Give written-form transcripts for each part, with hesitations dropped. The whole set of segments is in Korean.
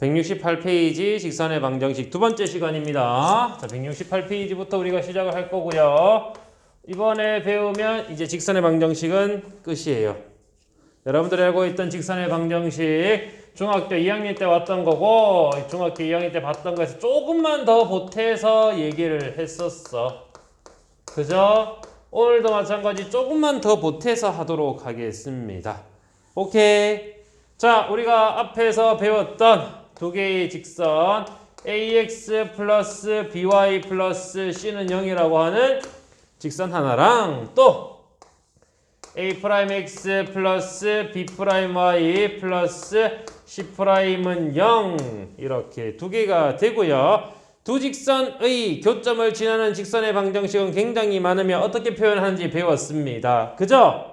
168페이지 직선의 방정식 두 번째 시간입니다. 자, 168페이지부터 우리가 시작을 할 거고요. 이번에 배우면 이제 직선의 방정식은 끝이에요. 여러분들이 알고 있던 직선의 방정식 중학교 2학년 때 왔던 거고 중학교 2학년 때 봤던 거에서 조금만 더 보태서 얘기를 했었어. 그죠? 오늘도 마찬가지 조금만 더 보태서 하도록 하겠습니다. 오케이. 자, 우리가 앞에서 배웠던 두 개의 직선 ax 플러스 by 플러스 c는 0이라고 하는 직선 하나랑 또 a'x 플러스 b'y 플러스 c'은 0 이렇게 두 개가 되고요. 두 직선의 교점을 지나는 직선의 방정식은 굉장히 많으며 어떻게 표현하는지 배웠습니다. 그죠?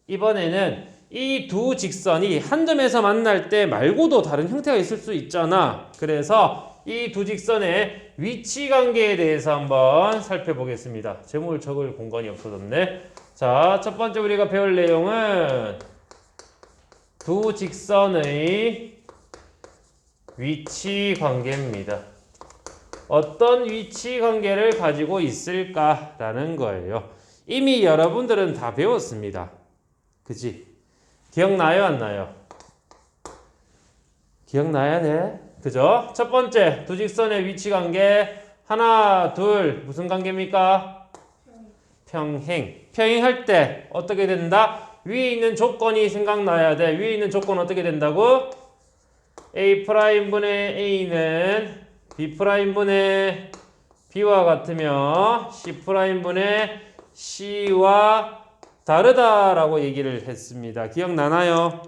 이번에는 이 두 직선이 한 점에서 만날 때 말고도 다른 형태가 있을 수 있잖아. 그래서 이 두 직선의 위치 관계에 대해서 한번 살펴보겠습니다. 제목을 적을 공간이 없어졌네. 자, 첫 번째 우리가 배울 내용은 두 직선의 위치 관계입니다. 어떤 위치 관계를 가지고 있을까라는 거예요. 이미 여러분들은 다 배웠습니다. 그지? 기억나요? 안 나요? 기억나야 돼. 그죠? 첫 번째, 두 직선의 위치 관계. 하나, 둘, 무슨 관계입니까? 평행. 평행할 때 어떻게 된다? 위에 있는 조건이 생각나야 돼. 위에 있는 조건 어떻게 된다고? A'분의 A는 B'분의 B와 같으며 C'분의 C와 다르다라고 얘기를 했습니다. 기억나나요?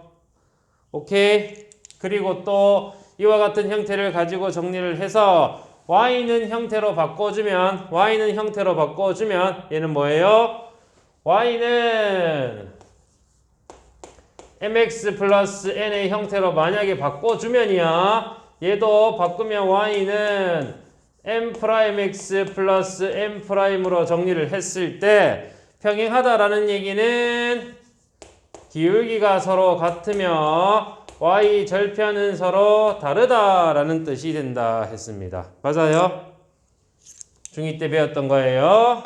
오케이. 그리고 또 이와 같은 형태를 가지고 정리를 해서 y는 형태로 바꿔주면 얘는 뭐예요? y는 mx 플러스 n의 형태로 만약에 바꿔주면이야. 얘도 바꾸면 y는 m'x 플러스 m'으로 정리를 했을 때 평행하다라는 얘기는 기울기가 서로 같으며 y 절편은 서로 다르다라는 뜻이 된다 했습니다. 맞아요? 중2 때 배웠던 거예요.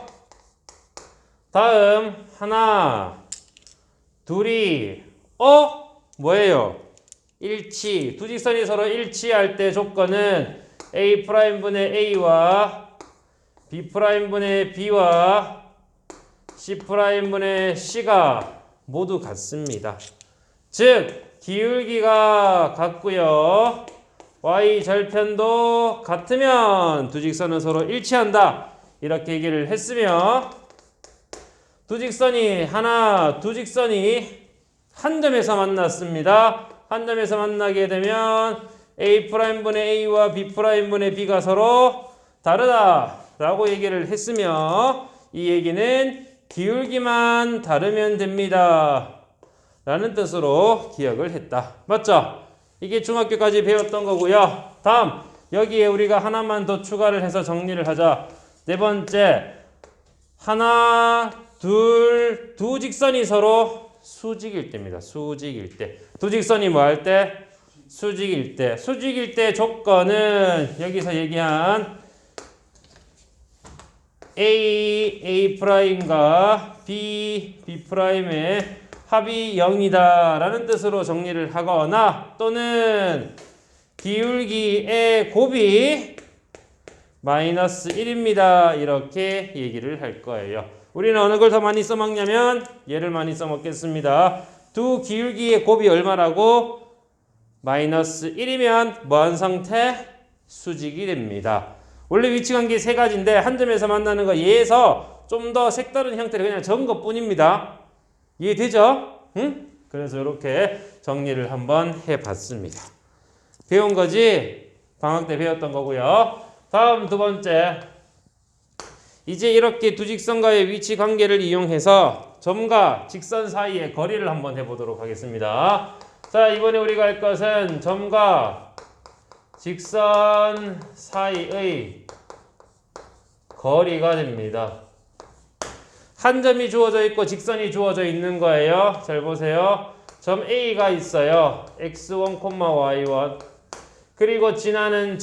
다음 하나 둘이 뭐예요? 일치. 두 직선이 서로 일치할 때 조건은 A'분의 A와 B'분의 B와 C'분의 C가 모두 같습니다. 즉 기울기가 같고요. y 절편도 같으면 두 직선은 서로 일치한다. 이렇게 얘기를 했으며 두 직선이 한 점에서 만났습니다. 한 점에서 만나게 되면 A'분의 A와 B'분의 B가 서로 다르다라고 얘기를 했으며 이 얘기는 기울기만 다르면 됩니다. 라는 뜻으로 기억을 했다. 맞죠? 이게 중학교까지 배웠던 거고요. 다음 여기에 우리가 하나만 더 추가를 해서 정리를 하자. 네 번째 하나 둘 두 직선이 서로 수직일 때입니다. 수직일 때. 두 직선이 뭐 할 때? 수직일 때. 수직일 때 조건은 여기서 얘기한 A'A'과 B'B'의 합이 0이다 라는 뜻으로 정리를 하거나 또는 기울기의 곱이 마이너스 1입니다. 이렇게 얘기를 할 거예요. 우리는 어느 걸 더 많이 써먹냐면 얘를 많이 써먹겠습니다. 두 기울기의 곱이 얼마라고? 마이너스 1이면 뭐한 상태? 수직이 됩니다. 원래 위치관계 세 가지인데 한 점에서 만나는 거 얘에서 좀 더 색다른 형태를 그냥 적은 것 뿐입니다. 이해되죠? 응? 그래서 이렇게 정리를 한번 해봤습니다. 배운 거지? 방학 때 배웠던 거고요. 다음 두 번째. 이제 이렇게 두 직선과의 위치 관계를 이용해서 점과 직선 사이의 거리를 한번 해보도록 하겠습니다. 자, 이번에 우리가 할 것은 점과 직선 사이의 거리가 됩니다. 한 점이 주어져 있고 직선이 주어져 있는 거예요. 잘 보세요. 점 A가 있어요. x1, y1. 그리고 지나는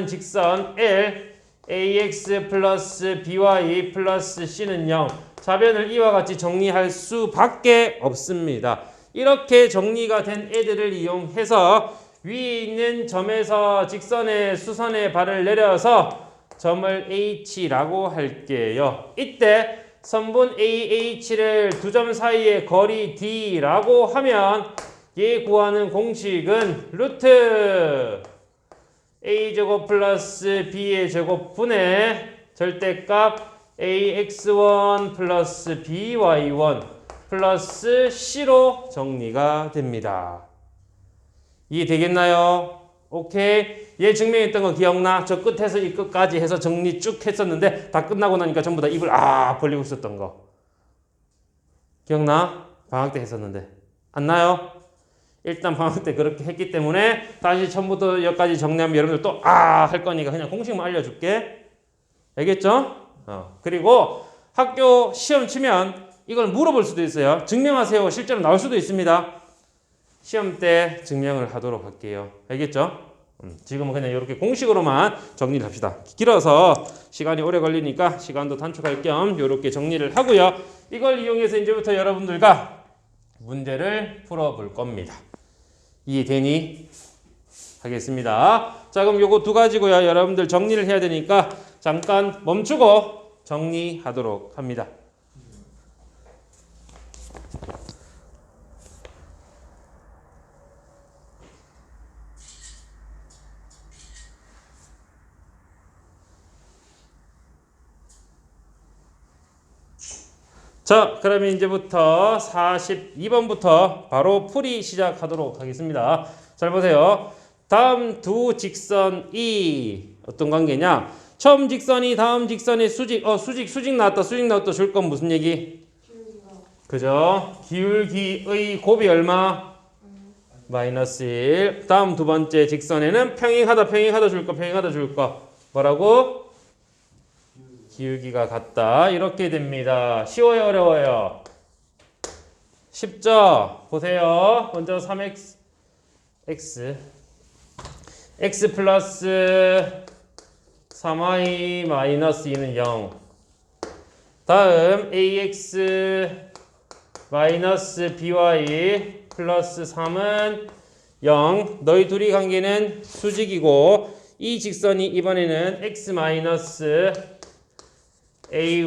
직선 L ax 플러스 by 플러스 c는 0. 좌변을 이와 같이 정리할 수밖에 없습니다. 이렇게 정리가 된 애들을 이용해서 위에 있는 점에서 직선의 수선의 발을 내려서 점을 H라고 할게요. 이때 선분 AH를 두 점 사이의 거리 D라고 하면 얘 구하는 공식은 루트 A제곱 플러스 B의 제곱분의 절대값 AX1 플러스 BY1 플러스 C로 정리가 됩니다. 이해되겠나요? 오케이. 얘 증명했던 거 기억나? 저 끝에서 이 끝까지 해서 정리 쭉 했었는데 다 끝나고 나니까 전부 다 입을 벌리고 있었던 거. 기억나? 방학 때 했었는데. 안 나요? 일단 방학 때 그렇게 했기 때문에 다시 처음부터 여기까지 정리하면 여러분들 또 할 거니까 그냥 공식만 알려줄게. 알겠죠? 그리고 학교 시험 치면 이걸 물어볼 수도 있어요. 증명하세요. 실제로 나올 수도 있습니다. 시험 때 증명을 하도록 할게요. 알겠죠? 지금은 그냥 이렇게 공식으로만 정리를 합시다. 길어서 시간이 오래 걸리니까 시간도 단축할 겸 이렇게 정리를 하고요. 이걸 이용해서 이제부터 여러분들과 문제를 풀어볼 겁니다. 이해되니? 하겠습니다. 자, 그럼 요거 두 가지고요. 여러분들 정리를 해야 되니까 잠깐 멈추고 정리하도록 합니다. 자, 그러면 이제부터 42번부터 바로 풀이 시작하도록 하겠습니다. 잘 보세요. 다음 두 직선이 어떤 관계냐? 처음 직선이 다음 직선의 수직 나왔다. 수직 나왔다. 줄 건 무슨 얘기? 그죠? 기울기의 곱이 얼마? 마이너스 1. 다음 두 번째 직선에는 평행하다 줄 거. 뭐라고? 기울기가 같다. 이렇게 됩니다. 쉬워요, 어려워요? 쉽죠? 보세요. 먼저 3x x 플러스 3y 마이너스 2는 0. 다음 ax 마이너스 by 플러스 3은 0. 너희 둘이 관계는 수직이고 이 직선이 이번에는 x 마이너스 ay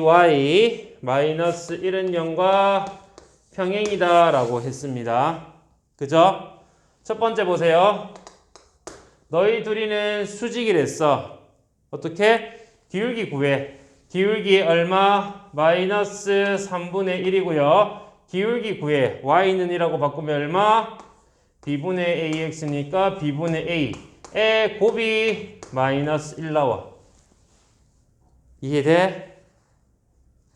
마이너스 1은 0과 평행이다 라고 했습니다. 그죠? 첫 번째 보세요. 너희 둘이는 수직이랬어. 어떻게? 기울기 구해. 기울기 얼마? 마이너스 3분의 1이고요. 기울기 구해. y는 2라고 바꾸면 얼마? b분의 ax니까 b분의 a의 곱이 마이너스 1 나와. 이해돼?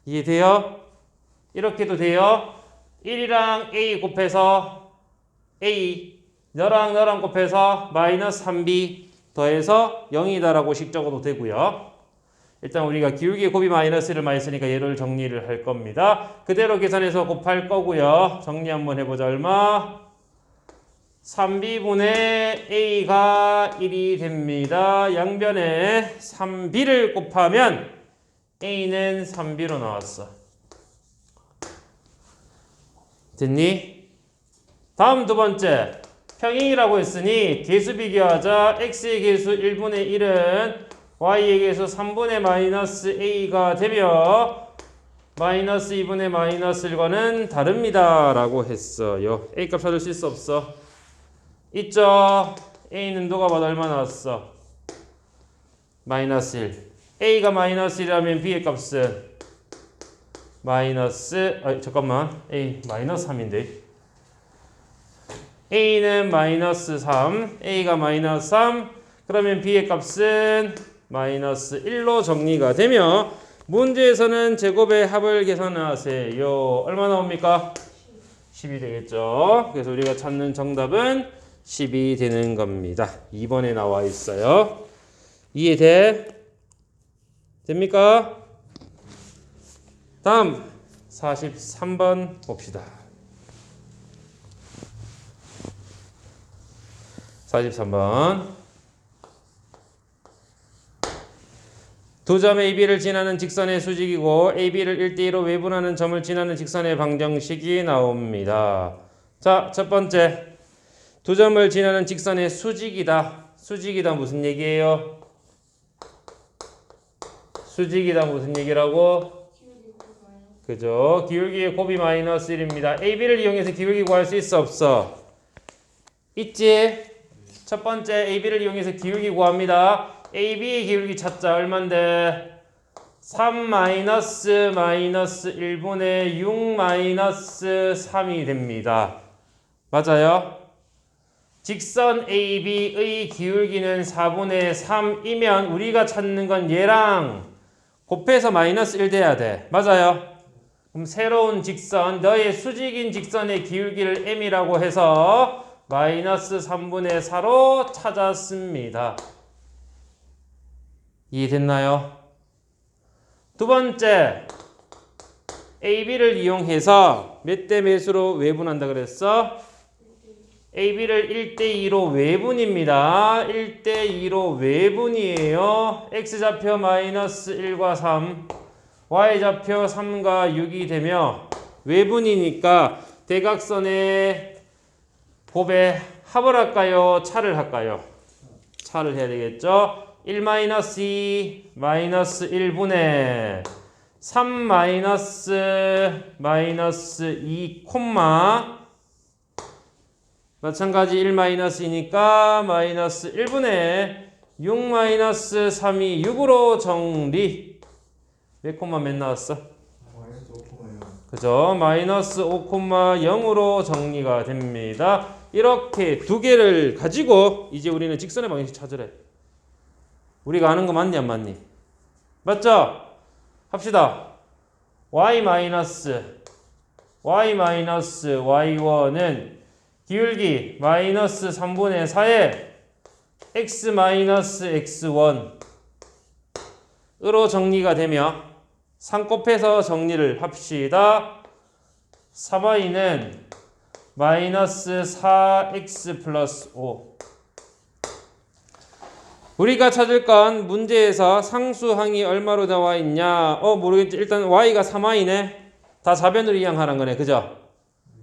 이해돼요? 이렇게도 돼요. 1이랑 a 곱해서 a, 너랑 곱해서 마이너스 3b 더해서 0이다라고 식 적어도 되고요. 일단 우리가 기울기의 곱이 마이너스 1을 많이 쓰니까 얘를 정리를 할 겁니다. 그대로 계산해서 곱할 거고요. 정리 한번 해보자. 얼마? 3b분의 a가 1이 됩니다. 양변에 3b를 곱하면 a는 3b로 나왔어. 됐니? 다음 두 번째. 평행이라고 했으니 개수 비교하자. x의 개수 1분의 1은 y의 개수 3분의 마이너스 a가 되며 마이너스 2분의 마이너스 1과는 다릅니다. 라고 했어요. a 값 찾을 수 있어 없어? 있죠? a는 누가 봐도 얼마 나왔어? 마이너스 1. a가 마이너스 1이라면 b의 값은 마이너스 a 마이너스 3인데 a는 마이너스 3 a가 마이너스 3 그러면 b의 값은 마이너스 1로 정리가 되며 문제에서는 제곱의 합을 계산하세요. 얼마 나옵니까? 10이 되겠죠. 그래서 우리가 찾는 정답은 10이 되는 겁니다. 2번에 나와 있어요. 이해돼? 됩니까? 다음 43번 봅시다. 43번. 두 점 AB를 지나는 직선의 수직이고 AB를 1대2로 외분하는 점을 지나는 직선의 방정식이 나옵니다. 자, 첫 번째. 두 점을 지나는 직선의 수직이다. 수직이다 무슨 얘기예요? 수직이다 무슨 얘기라고? 그죠? 기울기의 곱이 마이너스 1입니다. AB를 이용해서 기울기 구할 수 있어 없어? 있지? 첫 번째 AB를 이용해서 기울기 구합니다. AB의 기울기 찾자. 얼만데? 3 마이너스 1분의 6 마이너스 3이 됩니다. 맞아요? 직선 AB의 기울기는 4분의 3이면 우리가 찾는 건 얘랑 곱해서 마이너스 1 돼야 돼. 맞아요? 그럼 새로운 직선, 너의 수직인 직선의 기울기를 m이라고 해서 마이너스 3분의 4로 찾았습니다. 이해됐나요? 두 번째, AB를 이용해서 몇 대 몇으로 외분한다 그랬어? AB를 1대2로 외분입니다. 1대2로 외분이에요. X좌표 마이너스 1과 3, Y좌표 3과 6이 되며 외분이니까 대각선의 곱에 합을 할까요? 차를 할까요? 차를 해야 되겠죠? 1 마이너스 2 마이너스 1분의 3 마이너스 2 콤마 마찬가지 1 마이너스이니까 마이너스 1분의 6 마이너스 3이 6으로 정리. 몇 콤마 몇 나왔어? 마이너스 5,0. 그죠? 마이너스 5,0으로 정리가 됩니다. 이렇게 두 개를 가지고 이제 우리는 직선의 방정식 찾으래. 우리가 아는 거 맞니 안 맞니? 맞죠? 합시다. y-y-y1은 기울기 마이너스 3분의 4에 x 마이너스 x1으로 정리가 되며 3 곱해서 정리를 합시다. 3y는 마이너스 4x 플러스 5. 우리가 찾을 건 문제에서 상수항이 얼마로 나와 있냐? 모르겠지. 일단 y가 3y네. 다 자변으로 이항하는 거네. 그죠?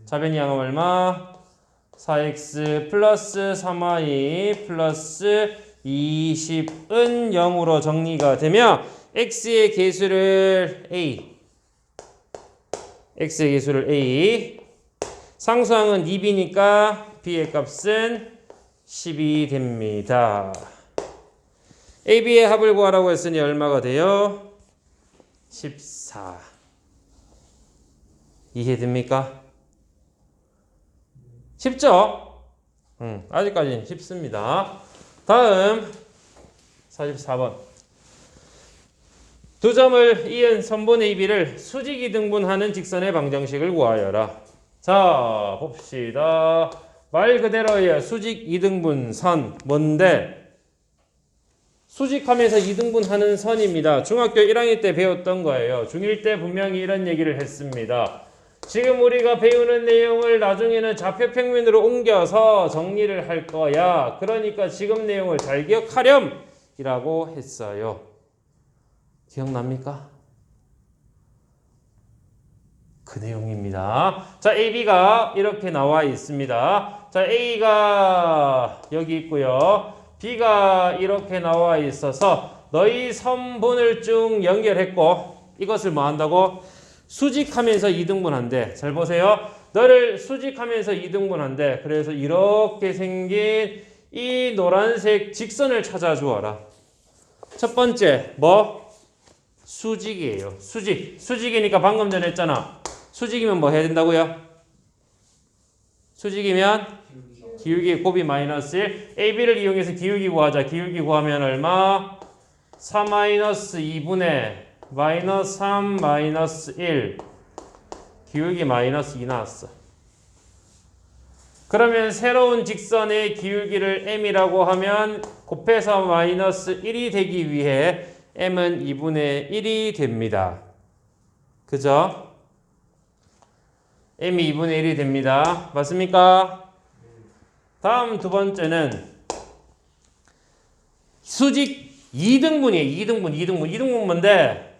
자변 이항하면 얼마? 4x 플러스 3y 플러스 20은 0으로 정리가 되며 x의 개수를 a. x의 개수를 a. 상수항은 2b니까 b의 값은 10이 됩니다. AB의 합을 구하라고 했으니 얼마가 돼요? 14. 이해됩니까? 쉽죠? 아직까지는 쉽습니다. 다음 44번. 두 점을 이은 선분 AB를 수직 이등분하는 직선의 방정식을 구하여라. 자, 봅시다. 말 그대로의 수직 이등분선 뭔데? 수직하면서 이등분하는 선입니다. 중학교 1학년 때 배웠던 거예요. 중1 때 분명히 이런 얘기를 했습니다. 지금 우리가 배우는 내용을 나중에는 좌표 평면으로 옮겨서 정리를 할 거야. 그러니까 지금 내용을 잘 기억하렴! 이라고 했어요. 기억납니까? 그 내용입니다. 자, AB가 이렇게 나와 있습니다. 자, A가 여기 있고요. B가 이렇게 나와 있어서 너희 선분을 쭉 연결했고 이것을 뭐 한다고? 수직하면서 이등분한대. 잘 보세요. 너를 수직하면서 이등분한대. 그래서 이렇게 생긴 이 노란색 직선을 찾아주어라. 첫 번째 뭐? 수직이에요. 수직. 수직이니까 방금 전에 했잖아. 수직이면 뭐 해야 된다고요? 수직이면 기울기 곱이 마이너스 1. AB를 이용해서 기울기 구하자. 기울기 구하면 얼마? 4 마이너스 2분의 마이너스 3 마이너스 1. 기울기 마이너스 2 나왔어. 그러면 새로운 직선의 기울기를 m이라고 하면 곱해서 마이너스 1이 되기 위해 m은 2분의 1이 됩니다. 그죠? m이 2분의 1이 됩니다. 맞습니까? 다음 두 번째는 수직 2등분이에요. 2등분 뭔데?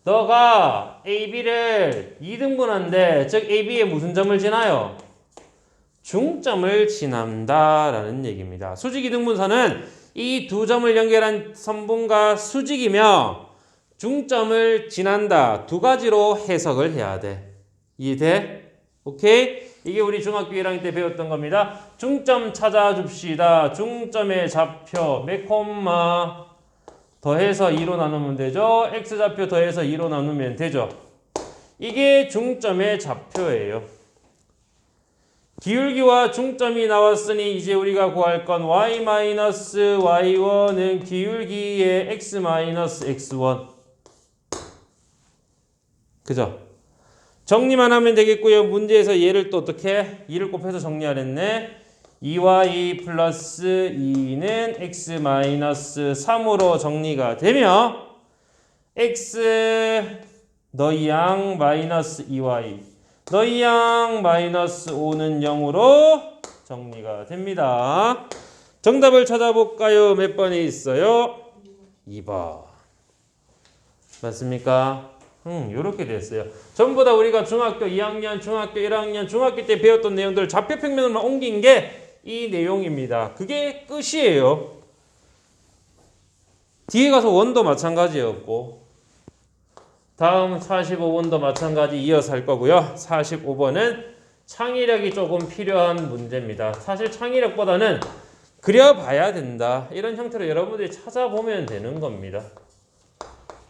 너가 AB를 2등분한데 즉 AB에 무슨 점을 지나요? 중점을 지난다라는 얘기입니다. 수직 2등분선은 이 두 점을 연결한 선분과 수직이며 중점을 지난다. 두 가지로 해석을 해야 돼. 이해돼? 오케이? 이게 우리 중학교 1학년 때 배웠던 겁니다. 중점 찾아줍시다. 중점의 좌표 몇 콤마 더해서 2로 나누면 되죠. x좌표 더해서 2로 나누면 되죠. 이게 중점의 좌표예요. 기울기와 중점이 나왔으니 이제 우리가 구할 건 y-y1은 기울기의 x-x1. 그죠? 정리만 하면 되겠고요. 문제에서 얘를 또 어떻게? 2를 곱해서 정리하랬네. 2y 플러스 2는 x-3으로 정리가 되며 x 너희 양 마이너스 2y 너희 양 마이너스 5는 0으로 정리가 됩니다. 정답을 찾아볼까요? 몇 번에 있어요? 2번. 맞습니까? 요렇게 됐어요. 전부 다 우리가 중학교 2학년, 중학교 1학년, 중학교 때 배웠던 내용들 좌표 평면으로만 옮긴 게 이 내용입니다. 그게 끝이에요. 뒤에 가서 원도 마찬가지였고 다음 45번도 마찬가지 이어서 할 거고요. 45번은 창의력이 조금 필요한 문제입니다. 사실 창의력보다는 그려봐야 된다. 이런 형태로 여러분들이 찾아보면 되는 겁니다.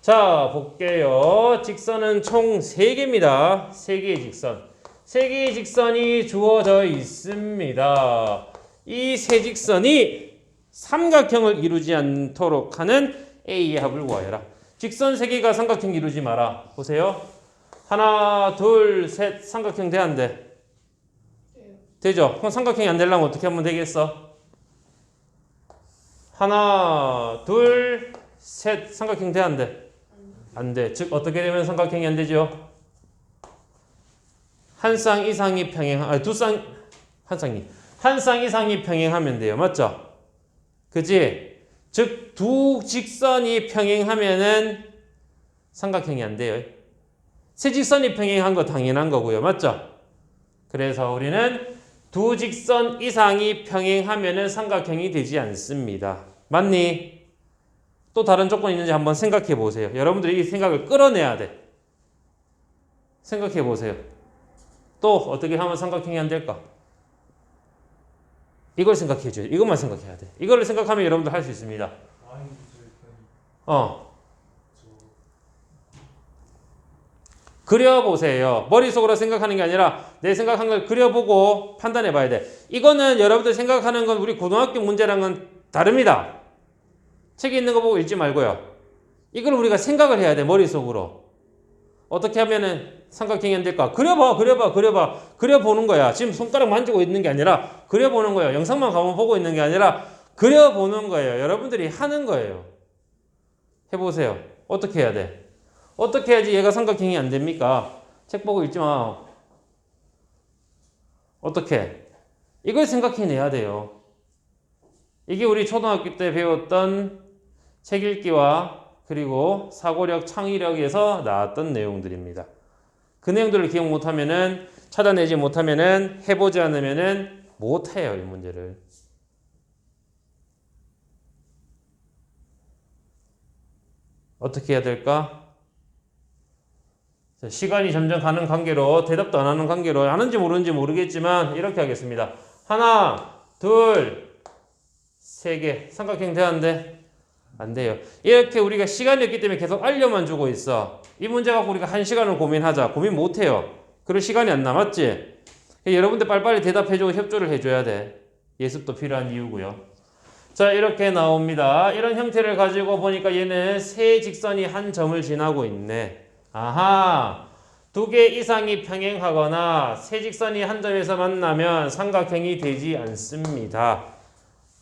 자, 볼게요. 직선은 총 3개입니다. 3개의 직선. 3개의 직선이 주어져 있습니다. 이 세 직선이 삼각형을 이루지 않도록 하는 A의 합을 구하여라. 직선 3개가 삼각형 이루지 마라. 보세요. 하나, 둘, 셋. 삼각형 돼, 안 돼? 되죠? 그럼 삼각형이 안 되려면 어떻게 하면 되겠어? 하나, 둘, 셋. 삼각형 돼, 안 돼? 안 돼. 즉 어떻게 되면 삼각형이 안 되죠? 한 쌍 이상이 한 쌍 이상이 평행하면 돼요. 맞죠? 그지? 즉 두 직선이 평행하면은 삼각형이 안 돼요. 세 직선이 평행한 거 당연한 거고요. 맞죠? 그래서 우리는 두 직선 이상이 평행하면은 삼각형이 되지 않습니다. 맞니? 또 다른 조건이 있는지 한번 생각해 보세요. 여러분들이 이 생각을 끌어내야 돼. 생각해 보세요. 또 어떻게 하면 삼각형이 안 될까? 이걸 생각해 줘요. 이것만 생각해야 돼. 이걸 생각하면 여러분들 할 수 있습니다. 그려보세요. 머릿속으로 생각하는 게 아니라 내 생각한 걸 그려보고 판단해 봐야 돼. 이거는 여러분들 생각하는 건 우리 고등학교 문제랑은 다릅니다. 책에 있는 거 보고 읽지 말고요. 이걸 우리가 생각을 해야 돼. 머릿속으로. 어떻게 하면은 삼각형이 안 될까? 그려봐. 그려보는 거야. 지금 손가락 만지고 있는 게 아니라 그려보는 거예요. 영상만 가만 보고 있는 게 아니라 그려보는 거예요. 여러분들이 하는 거예요. 해보세요. 어떻게 해야 돼? 어떻게 해야지 얘가 삼각형이 안 됩니까? 책 보고 읽지 마. 어떻게? 이걸 생각해내야 돼요. 이게 우리 초등학교 때 배웠던 책 읽기와 그리고 사고력, 창의력에서 나왔던 내용들입니다. 그 내용들을 기억 못하면은, 찾아내지 못하면은, 해보지 않으면은 못해요, 이 문제를. 어떻게 해야 될까? 자, 시간이 점점 가는 관계로, 대답도 안 하는 관계로, 아는지 모르는지 모르겠지만, 이렇게 하겠습니다. 하나, 둘, 세 개. 삼각형 돼야 안 돼? 안 돼요. 이렇게 우리가 시간이 없기 때문에 계속 알려만 주고 있어. 이 문제 갖고 우리가 1시간을 고민하자. 고민 못 해요. 그럴 시간이 안 남았지? 여러분들 빨리빨리 대답해주고 협조를 해줘야 돼. 예습도 필요한 이유고요. 자, 이렇게 나옵니다. 이런 형태를 가지고 보니까 얘는 세 직선이 한 점을 지나고 있네. 아하! 2개 이상이 평행하거나 세 직선이 한 점에서 만나면 삼각형이 되지 않습니다.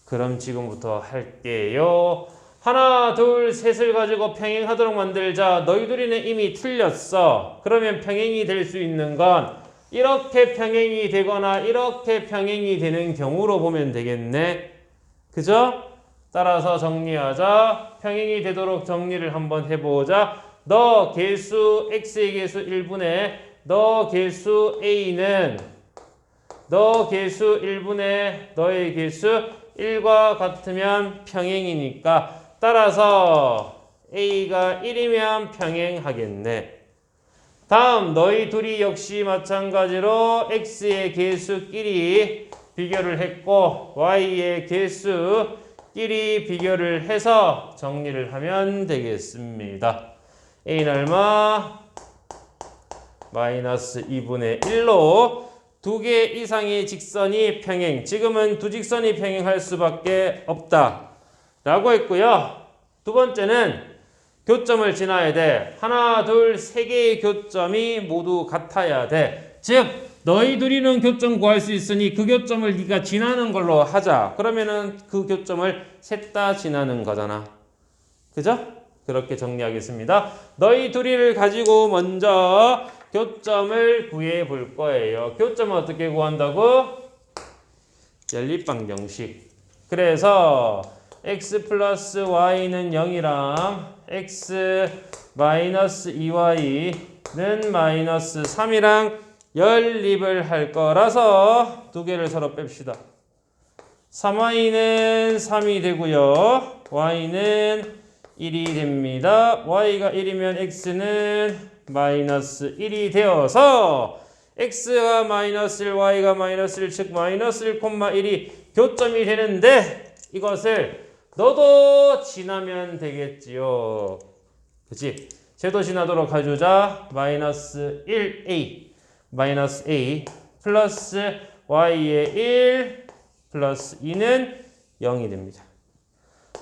그럼 지금부터 할게요. 하나, 둘, 셋을 가지고 평행하도록 만들자. 너희들이는 이미 틀렸어. 그러면 평행이 될 수 있는 건 이렇게 평행이 되거나 이렇게 평행이 되는 경우로 보면 되겠네. 그죠? 따라서 정리하자. 평행이 되도록 정리를 한번 해보자. 너 개수 x의 개수 1분의 너 개수 a는 너 개수 1분의 너의 개수 1과 같으면 평행이니까 따라서 a가 1이면 평행하겠네. 다음 너희 둘이 역시 마찬가지로 x의 개수끼리 비교를 했고 y의 개수끼리 비교를 해서 정리를 하면 되겠습니다. a는 얼마? 마이너스 2분의 1로 두 개 이상의 직선이 평행. 지금은 두 직선이 평행할 수밖에 없다 라고 했고요. 두 번째는 교점을 지나야 돼. 하나, 둘, 세 개의 교점이 모두 같아야 돼. 즉 너희 둘이는 교점 구할 수 있으니 그 교점을 네가 지나는 걸로 하자. 그러면은 그 교점을 셋 다 지나는 거잖아. 그죠? 그렇게 정리하겠습니다. 너희 둘이를 가지고 먼저 교점을 구해 볼 거예요. 교점을 어떻게 구한다고? 연립방정식. 그래서 x 플러스 y는 0이랑 x 마이너스 2y는 마이너스 3이랑 연립을 할 거라서 두 개를 서로 뺍시다. 3y는 3이 되고요. y는 1이 됩니다. y가 1이면 x는 마이너스 1이 되어서 x가 마이너스 1, y가 마이너스 1, 즉 마이너스 1, 1이 교점이 되는데 이것을 너도 지나면 되겠지요. 그치? 쟤도 지나도록 해주자. 마이너스 1a 마이너스 a 플러스 y의 1 플러스 2는 0이 됩니다.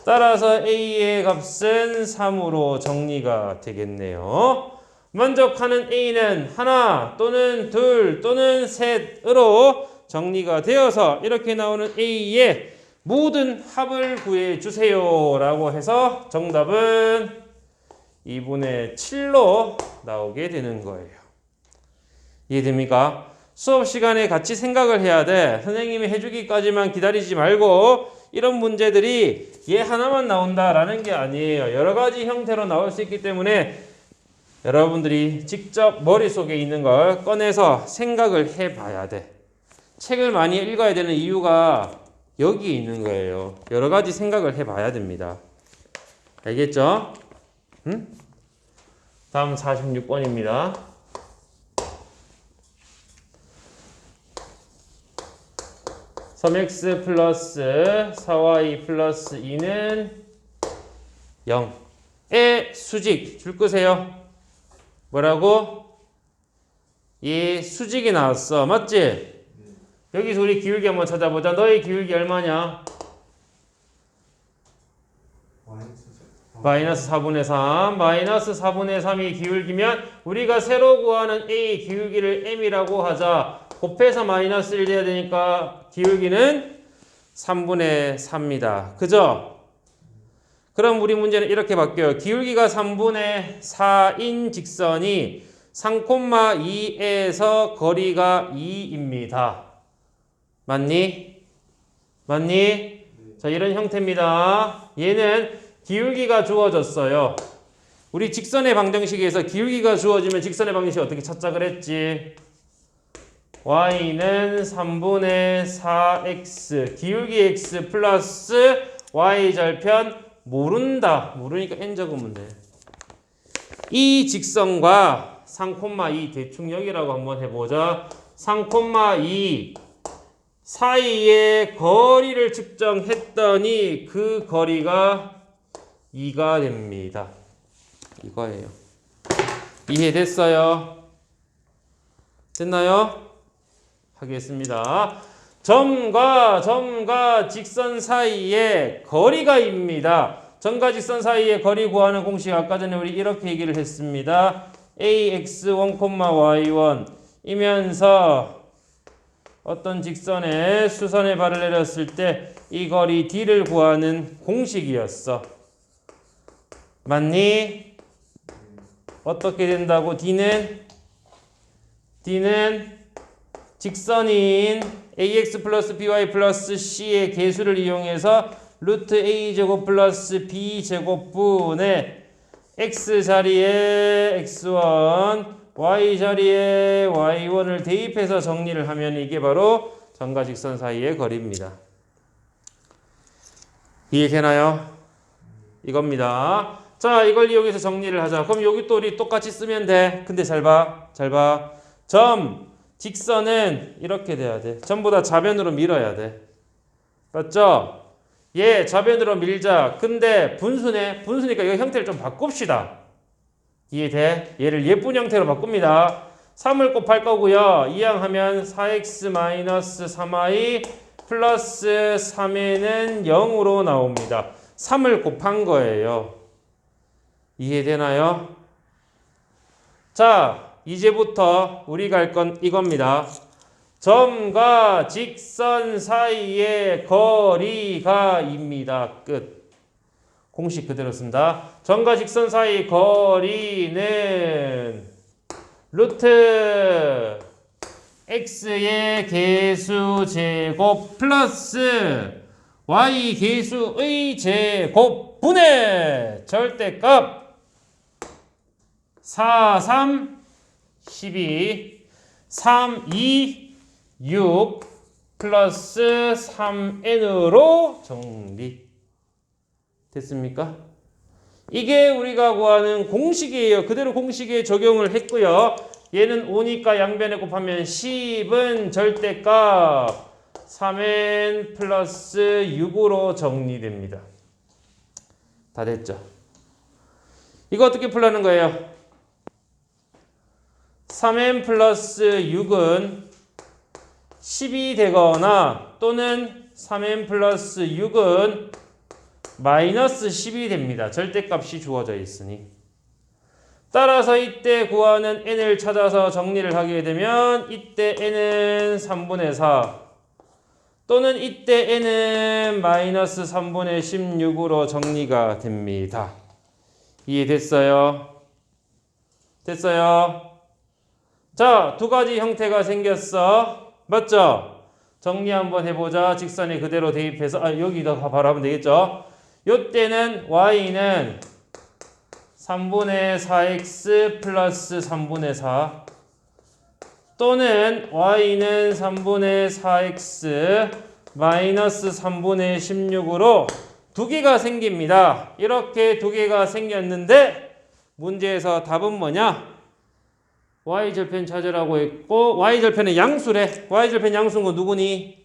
따라서 a의 값은 3으로 정리가 되겠네요. 만족하는 a는 하나 또는 둘 또는 셋으로 정리가 되어서 이렇게 나오는 a의 모든 합을 구해주세요 라고 해서 정답은 2분의 7로 나오게 되는 거예요. 이해됩니까? 수업 시간에 같이 생각을 해야 돼. 선생님이 해주기까지만 기다리지 말고 이런 문제들이 얘 하나만 나온다라는 게 아니에요. 여러 가지 형태로 나올 수 있기 때문에 여러분들이 직접 머릿속에 있는 걸 꺼내서 생각을 해봐야 돼. 책을 많이 읽어야 되는 이유가 여기에 있는 거예요. 여러 가지 생각을 해봐야 됩니다. 알겠죠? 응? 다음 46번입니다. 섬 x 플러스 4y 플러스 2는 0의 수직 줄 거세요. 뭐라고? 이 수직이 나왔어. 맞지? 여기서 우리 기울기 한번 찾아보자. 너의 기울기 얼마냐? 마이너스 4분의 3. 마이너스 4분의 3이 기울기면 우리가 새로 구하는 a 기울기를 m이라고 하자. 곱해서 마이너스 1 돼야 되니까 기울기는 3분의 4입니다. 그죠? 그럼 우리 문제는 이렇게 바뀌어요. 기울기가 3분의 4인 직선이 3,2에서 거리가 2입니다. 맞니? 맞니? 자, 이런 형태입니다. 얘는 기울기가 주어졌어요. 우리 직선의 방정식에서 기울기가 주어지면 직선의 방정식 어떻게 찾자 그랬지? y는 3분의 4x 기울기 x 플러스 y절편 모른다. 모르니까 n 적으면 돼. 이 직선과 3,2 대충 여기라고 한번 해보자. 3,2 사이의 거리를 측정했더니 그 거리가 2가 됩니다. 이거예요. 이해됐어요? 됐나요? 하겠습니다. 점과 직선 사이의 거리가입니다. 점과 직선 사이의 거리 구하는 공식 아까 전에 우리 이렇게 얘기를 했습니다. ax1, y1 이면서 어떤 직선에 수선의 발을 내렸을 때 이 거리 d를 구하는 공식이었어. 맞니? 어떻게 된다고? d는 직선인 ax 플러스 by 플러스 c의 계수를 이용해서 루트 a제곱 플러스 b제곱분의 x 자리에 x1 y 자리에 y1을 대입해서 정리를 하면 이게 바로 점과 직선 사이의 거리입니다. 이해되나요? 이겁니다. 자, 이걸 이용해서 정리를 하자. 그럼 여기 또 우리 똑같이 쓰면 돼. 근데 잘 봐. 잘 봐. 점, 직선은 이렇게 돼야 돼. 전부 다 좌변으로 밀어야 돼. 맞죠? 얘 좌변으로 밀자. 근데 분수네. 분수니까 이거 형태를 좀 바꿉시다. 이해돼? 얘를 예쁜 형태로 바꿉니다. 3을 곱할 거고요. 이항하면 4x-3y 플러스 3에는 0으로 나옵니다. 3을 곱한 거예요. 이해되나요? 자, 이제부터 우리가 할 건 이겁니다. 점과 직선 사이의 거리가입니다. 끝. 공식 그대로 쓴다. 점과 직선 사이 거리는 루트 x의 개수 제곱 플러스 y 개수의 제곱 분의 절대값 4, 3, 12, 3, 2, 6 플러스 3n으로 정리. 됐습니까? 이게 우리가 구하는 공식이에요. 그대로 공식에 적용을 했고요. 얘는 5니까 양변에 곱하면 10은 절대값 3n 플러스 6으로 정리됩니다. 다 됐죠? 이거 어떻게 풀라는 거예요? 3n 플러스 6은 10이 되거나 또는 3n 플러스 6은 마이너스 10이 됩니다. 절대값이 주어져 있으니. 따라서 이때 구하는 n을 찾아서 정리를 하게 되면 이때 n은 3분의 4 또는 이때 n은 마이너스 3분의 16으로 정리가 됩니다. 이해됐어요? 됐어요? 자, 두 가지 형태가 생겼어. 맞죠? 정리 한번 해보자. 직선에 그대로 대입해서 여기다 바로 하면 되겠죠? 요때는 y는 3분의 4x 플러스 3분의 4 또는 y는 3분의 4x 마이너스 3분의 16으로 두 개가 생깁니다. 이렇게 두 개가 생겼는데 문제에서 답은 뭐냐? y절편 찾으라고 했고 y절편의 양수래. y절편 양수인 건 누구니?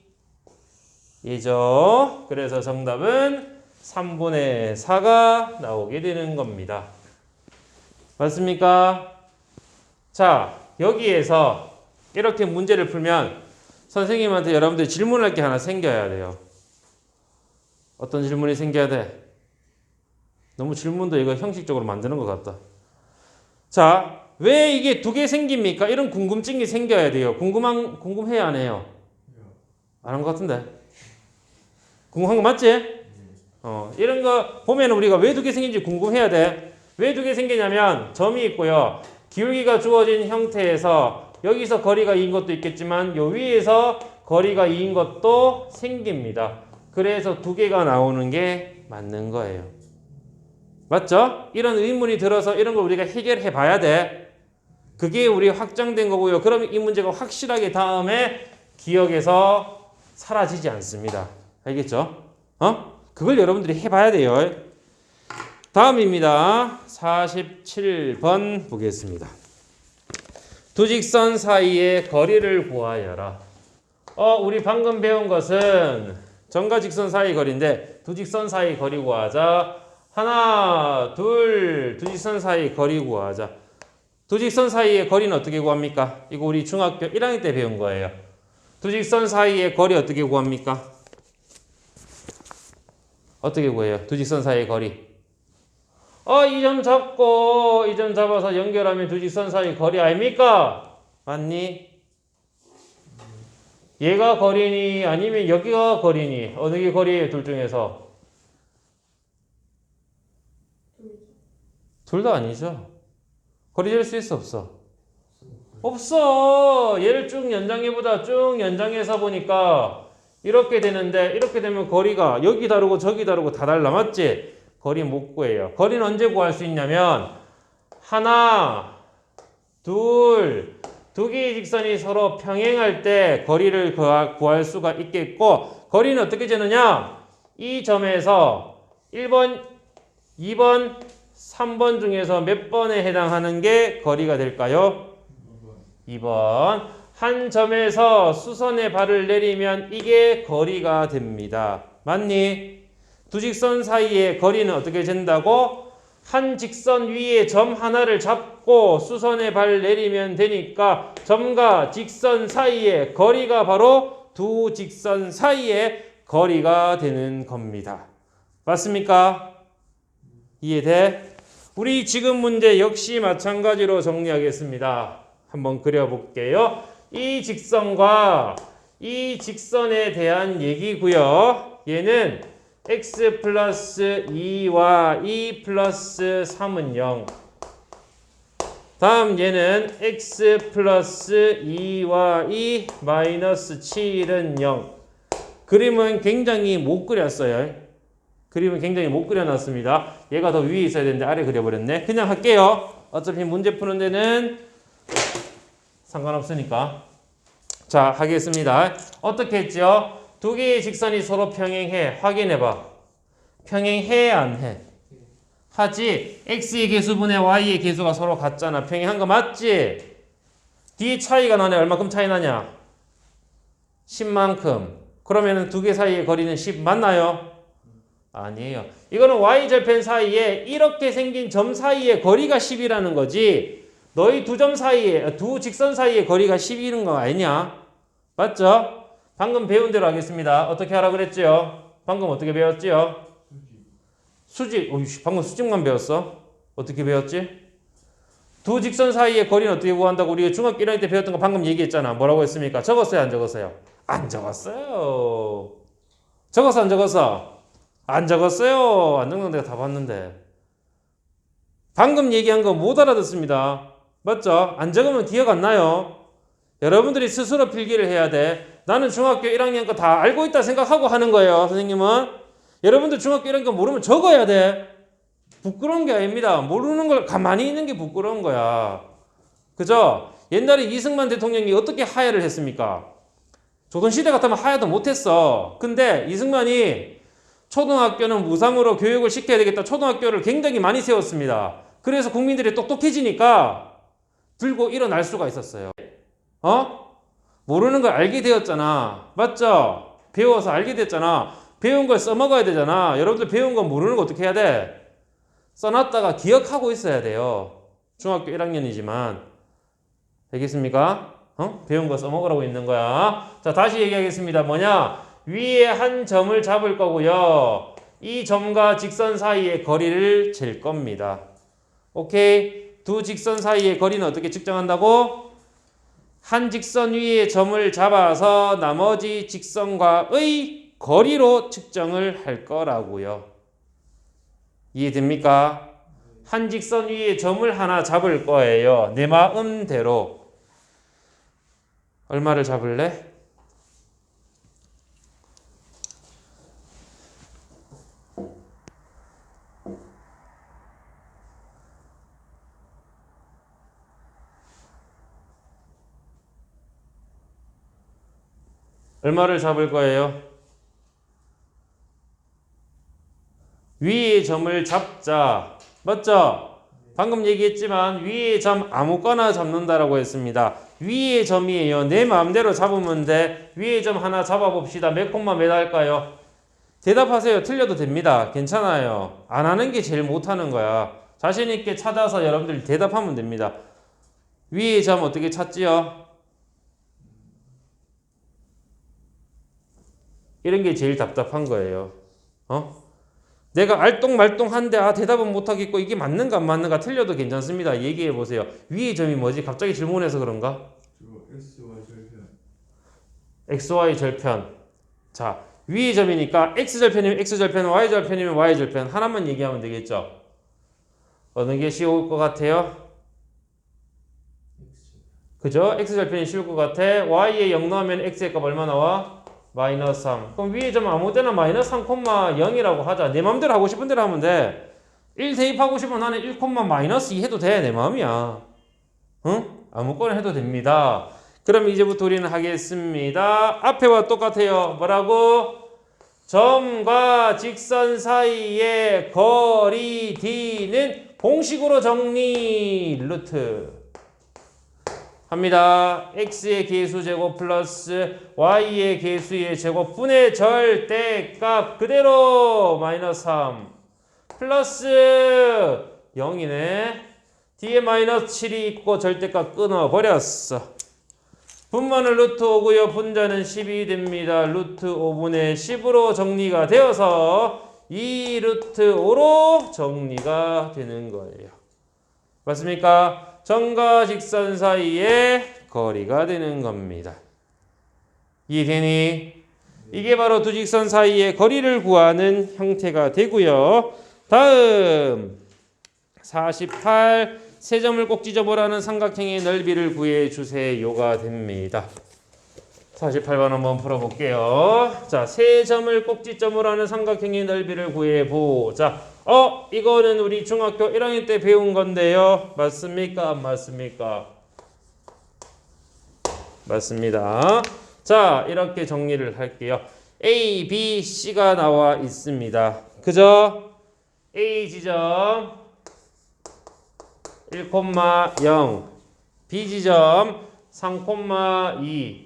얘죠. 그래서 정답은 3분의 4가 나오게 되는 겁니다. 맞습니까? 자, 여기에서 이렇게 문제를 풀면 선생님한테 여러분들 질문할 게 하나 생겨야 돼요. 어떤 질문이 생겨야 돼? 너무 질문도 이거 형식적으로 만드는 것 같다. 자, 왜 이게 두 개 생깁니까? 이런 궁금증이 생겨야 돼요. 궁금해야 안 해요? 안 한 것 같은데? 궁금한 거 맞지? 이런 거 보면 우리가 왜 두 개 생긴지 궁금해야 돼. 왜 두 개 생기냐면 점이 있고요. 기울기가 주어진 형태에서 여기서 거리가 2인 것도 있겠지만 요 위에서 거리가 2인 것도 생깁니다. 그래서 두 개가 나오는 게 맞는 거예요. 맞죠? 이런 의문이 들어서 이런 걸 우리가 해결해 봐야 돼. 그게 우리 확장된 거고요. 그러면 이 문제가 확실하게 다음에 기억에서 사라지지 않습니다. 알겠죠? 그걸 여러분들이 해봐야 돼요. 다음입니다. 47번 보겠습니다. 두 직선 사이의 거리를 구하여라. 우리 방금 배운 것은 점과 직선 사이 거리인데 두 직선 사이 거리 구하자. 하나, 둘, 두 직선 사이 거리 구하자. 두 직선 사이의 거리는 어떻게 구합니까? 이거 우리 중학교 1학년 때 배운 거예요. 두 직선 사이의 거리 어떻게 구합니까? 어떻게 구해요? 두 직선 사이의 거리. 이 점 잡고 이 점 잡아서 연결하면 두 직선 사이 거리 아닙니까? 맞니? 얘가 거리니 아니면 여기가 거리니? 어느 게 거리예요? 둘 중에서? 둘 다 아니죠. 거리 잴 수 있어 없어? 없어. 얘를 쭉 연장해보자. 쭉 연장해서 보니까 이렇게 되는데 이렇게 되면 거리가 여기 다르고 저기 다르고 다 달라. 맞지? 거리 못 구해요. 거리는 언제 구할 수 있냐면 하나, 둘, 두 개의 직선이 서로 평행할 때 거리를 구할 수가 있겠고 거리는 어떻게 재느냐? 이 점에서 1번, 2번, 3번 중에서 몇 번에 해당하는 게 거리가 될까요? 2번. 한 점에서 수선의 발을 내리면 이게 거리가 됩니다. 맞니? 두 직선 사이의 거리는 어떻게 된다고? 한 직선 위에 점 하나를 잡고 수선의 발을 내리면 되니까 점과 직선 사이의 거리가 바로 두 직선 사이의 거리가 되는 겁니다. 맞습니까? 이해돼? 우리 지금 문제 역시 마찬가지로 정리하겠습니다. 한번 그려볼게요. 이 직선과 이 직선에 대한 얘기고요. 얘는 x 플러스 2와 2 플러스 3은 0. 다음 얘는 x 플러스 2와 2 마이너스 7은 0. 그림은 굉장히 못 그렸어요. 그림은 굉장히 못 그려놨습니다. 얘가 더 위에 있어야 되는데 아래 그려버렸네. 그냥 할게요. 어차피 문제 푸는 데는 상관없으니까. 자, 하겠습니다. 어떻게 했죠? 두 개의 직선이 서로 평행해. 확인해봐. 평행해, 안 해? 하지. x의 개수분의 y의 개수가 서로 같잖아. 평행한 거 맞지? 뒤에 차이가 나네. 얼마큼 차이 나냐? 10만큼. 그러면 두 개 사이의 거리는 10 맞나요? 아니에요. 이거는 y절편 사이에 이렇게 생긴 점 사이의 거리가 10이라는 거지. 너희 두 점 사이에, 두 직선 사이의 거리가 10이는 거 아니냐? 맞죠? 방금 배운 대로 하겠습니다. 어떻게 하라 그랬지요? 방금 어떻게 배웠지요? 수직. 방금 수직만 배웠어? 어떻게 배웠지? 두 직선 사이의 거리는 어떻게 구한다고 우리가 중학교 1학년 때 배웠던 거 방금 얘기했잖아. 뭐라고 했습니까? 적었어요? 안 적었어요? 안 적었어요. 적었어? 안 적었어? 안 적었어요. 안 적는 내가 다 봤는데. 방금 얘기한 거 못 알아듣습니다. 맞죠? 안 적으면 기억 안 나요. 여러분들이 스스로 필기를 해야 돼. 나는 중학교 1학년 거 다 알고 있다 생각하고 하는 거예요. 선생님은. 여러분들 중학교 1학년 거 모르면 적어야 돼. 부끄러운 게 아닙니다. 모르는 걸 가만히 있는 게 부끄러운 거야. 그죠? 옛날에 이승만 대통령이 어떻게 하야를 했습니까? 조선시대 같으면 하야도 못했어. 근데 이승만이 초등학교는 무상으로 교육을 시켜야 되겠다. 초등학교를 굉장히 많이 세웠습니다. 그래서 국민들이 똑똑해지니까 들고 일어날 수가 있었어요. 모르는 걸 알게 되었잖아. 맞죠? 배워서 알게 됐잖아. 배운 걸 써먹어야 되잖아. 여러분들 배운 거 모르는 거 어떻게 해야 돼? 써놨다가 기억하고 있어야 돼요. 중학교 1학년이지만. 알겠습니까? 배운 거 써먹으라고 있는 거야. 자, 다시 얘기하겠습니다. 뭐냐? 위에 한 점을 잡을 거고요. 이 점과 직선 사이의 거리를 잴 겁니다. 오케이? 두 직선 사이의 거리는 어떻게 측정한다고? 한 직선 위에 점을 잡아서 나머지 직선과의 거리로 측정을 할 거라고요. 이해됩니까? 한 직선 위에 점을 하나 잡을 거예요. 내 마음대로. 얼마를 잡을래? 얼마를 잡을 거예요? 위의 점을 잡자. 맞죠? 방금 얘기했지만 위의 점 아무거나 잡는다라고 했습니다. 위의 점이에요. 내 마음대로 잡으면 돼. 위의 점 하나 잡아봅시다. 몇 콤마 몇 할까요? 대답하세요. 틀려도 됩니다. 괜찮아요. 안 하는 게 제일 못하는 거야. 자신 있게 찾아서 여러분들 대답하면 됩니다. 위의 점 어떻게 찾지요? 이런 게 제일 답답한 거예요. 내가 알똥말똥한데 대답은 못하겠고 이게 맞는가 안 맞는가 틀려도 괜찮습니다. 얘기해 보세요. 위의 점이 뭐지? 갑자기 질문해서 그런가? XY 절편. XY 절편. 자, 위의 점이니까 X절편이면 X절편, Y절편이면 Y절편 하나만 얘기하면 되겠죠? 어느 게 쉬울 것 같아요? 그죠? X절편이 쉬울 것 같아. Y에 0 넣으면 X의 값 얼마 나와? 마이너스 3. 그럼 위에 좀 아무 때나 마이너스 3,0이라고 하자. 내 마음대로 하고 싶은 대로 하면 돼. 1 대입하고 싶으면 나는 1, 마이너스 2 해도 돼. 내 마음이야. 응? 아무거나 해도 됩니다. 그럼 이제부터 우리는 하겠습니다. 앞에와 똑같아요. 뭐라고? 점과 직선 사이의 거리 D는 공식으로 정리. 루트. 합니다. x의 개수 제곱 플러스 y의 개수의 제곱 분의 절대값 그대로 마이너스 3 플러스 0이네. 뒤에 마이너스 7이 있고 절대값 끊어버렸어. 분모는 루트 5고요. 분자는 10이 됩니다. 루트 5분의 10으로 정리가 되어서 2 루트 5로 정리가 되는 거예요. 맞습니까? 점과 직선 사이의 거리가 되는 겁니다. 이해되니? 이게 바로 두 직선 사이의 거리를 구하는 형태가 되고요. 다음 48 세 점을 꼭 찢어보라는 삼각형의 넓이를 구해주세요가 됩니다. 48번 한번 풀어볼게요. 자, 세 점을 꼭지점으로 하는 삼각형의 넓이를 구해보자. 이거는 우리 중학교 1학년 때 배운 건데요. 맞습니까? 안 맞습니까? 맞습니다. 자, 이렇게 정리를 할게요. A, B, C가 나와 있습니다. 그죠? A 지점 1,0, B 지점 3,2,